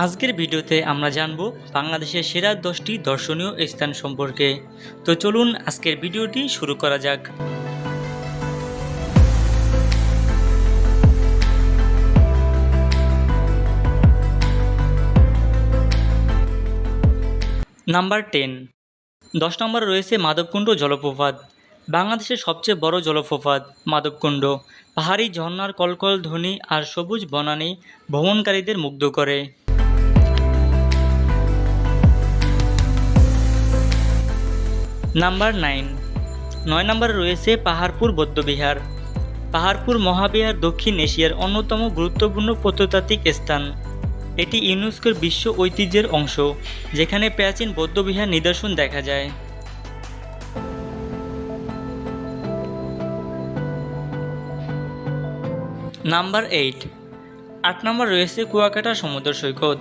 আজকের ভিডিওতে আমরা জানব বাংলাদেশের সেরা 10টি দর্শনীয় স্থান সম্পর্কে। তো চলুন আজকের ভিডিওটি শুরু করা যাক। নাম্বার 10। 10 নম্বরে রয়েছে মাধবকুণ্ড জলপ্রপাত। বাংলাদেশের সবচেয়ে বড় জলপ্রপাত মাধবকুণ্ড। পাহাড়ি ঝর্ণার কলকল ধ্বনি আর সবুজ বনানী ভ্রমণকারীদের মুগ্ধ করে। নাম্বার 9। 9 নম্বরে রয়েছে পাহাড়পুর বৌদ্ধবিহার। পাহাড়পুর মহাবিহার দক্ষিণ এশিয়ার অন্যতম গুরুত্বপূর্ণ প্রত্নতাত্ত্বিক স্থান। এটি ইউনেস্কোর বিশ্ব ঐতিহ্যের অংশ, যেখানে প্রাচীন বৌদ্ধবিহার নিদর্শন দেখা যায়। নাম্বার 8। 8 নম্বর রয়েছে কুয়াকাটা সমুদ্র সৈকত।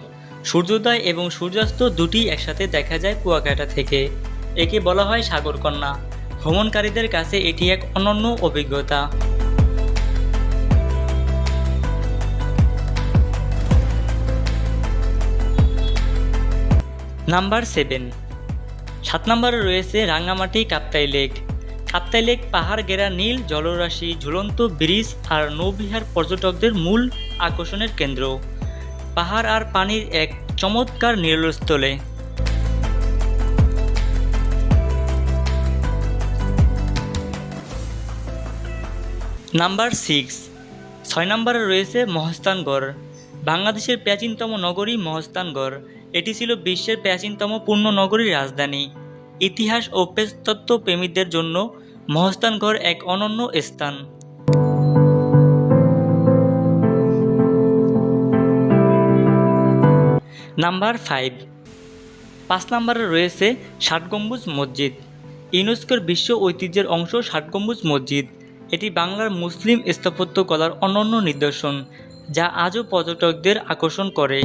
সূর্যোদয় এবং সূর্যাস্ত দুটি একসাথে দেখা যায় কুয়াকাটা থেকে। একে বলা হয় সাগরকন্যা। ভ্রমণকারীদের কাছে এটি এক অনন্য অভিজ্ঞতা। নাম্বার 7। 7 নম্বরে রয়েছে রাঙামাটি কাপ্তাই লেক। কাপ্তাই লেক পাহাড় ঘেরা নীল জলরাশি, ঝুলন্ত ব্রিজ আর নৌবিহার পর্যটকদের মূল আকর্ষণের কেন্দ্র। পাহাড় আর পানির এক চমৎকার মিলনস্থলে। নাম্বার 6। 6 নম্বরে রয়েছে মহাস্থানগড়। বাংলাদেশের প্রাচীনতম নগরী মহাস্থানগড়। এটি ছিল বিশ্বের প্রাচীনতম পূর্ণ নগরীর রাজধানী। ইতিহাস ও প্রত্নতত্ত্ব প্রেমীদের জন্য মহাস্থানগড় এক অনন্য স্থান। নাম্বার 5। 5 নম্বরে রয়েছে ষাট গম্বুজ মসজিদ। ইউনেস্কোর বিশ্ব ঐতিহ্যের অংশ ষাট গম্বুজ মসজিদ। এটি বাংলার মুসলিম স্থাপত্যকলার অনন্য নিদর্শন, যা আজও পর্যটকদের আকর্ষণ করে।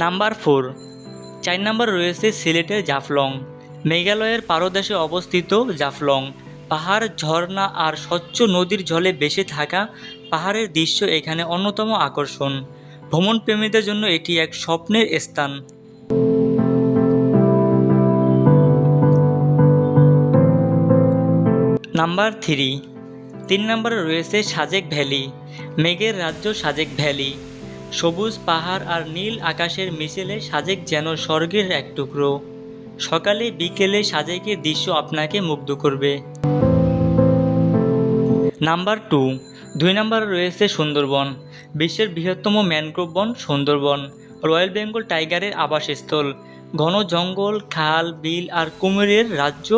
নাম্বার 4। 4 নম্বরে রয়েছে সিলেটের জাফলং। মেঘালয়ের পাদদেশে অবস্থিত জাফলং পাহাড়, ঝর্ণা আর স্বচ্ছ নদীর জলে ভেসে থাকা পাহাড়ের দৃশ্য এখানে অন্যতম আকর্ষণ। ভ্রমণপ্রেমীদের জন্য এটি এক স্বপ্নের স্থান। নাম্বার 3। 3 নম্বরে রয়েছে সাজেক ভ্যালি। মেঘের রাজ্য সাজেক ভ্যালি। সবুজ পাহাড় আর নীল আকাশের মিশেলে সাজেক যেন স্বর্গের এক টুকরো। সকালে বিকেলে সাজেকের দৃশ্য আপনাকে মুগ্ধ করবে। নাম্বার 2। 2 নম্বরে রয়েছে সুন্দরবন। বিশ্বের বৃহত্তম ম্যানগ্রোভ বন সুন্দরবন রয়্যাল বেঙ্গল টাইগারের আবাসস্থল। ঘন জঙ্গল, খাল, বিল আর কুমিরের রাজ্য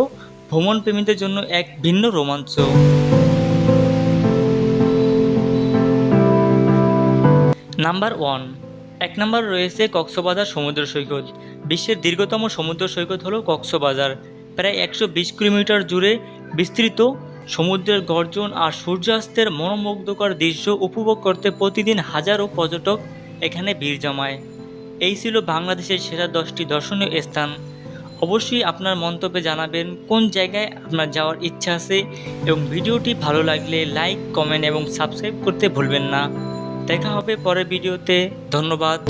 ভ্রমণপ্রেমীদের জন্য এক ভিন্ন রোমাঞ্চ। নাম্বার 1। 1 নম্বরে রয়েছে কক্সবাজার সমুদ্র সৈকত। বিশ্বের দীর্ঘতম সমুদ্র সৈকত হলো কক্সবাজার। প্রায় 120 কিলোমিটার জুড়ে বিস্তৃত। সমুদ্রের গর্জন আর সূর্যাস্তের মনোমুগ্ধকর দৃশ্য উপভোগ করতে প্রতিদিন হাজারো পর্যটক এখানে ভিড় জমায়। এই ছিল বাংলাদেশের সেরা 10টি দর্শনীয় স্থান। অবশ্যই আপনার মন্তব্যে জানাবেন কোন জায়গায় আপনার যাওয়ার ইচ্ছা আছে, এবং ভিডিওটি ভালো লাগলে লাইক, কমেন্ট এবং সাবস্ক্রাইব করতে ভুলবেন না। দেখা হবে পরের ভিডিওতে। ধন্যবাদ।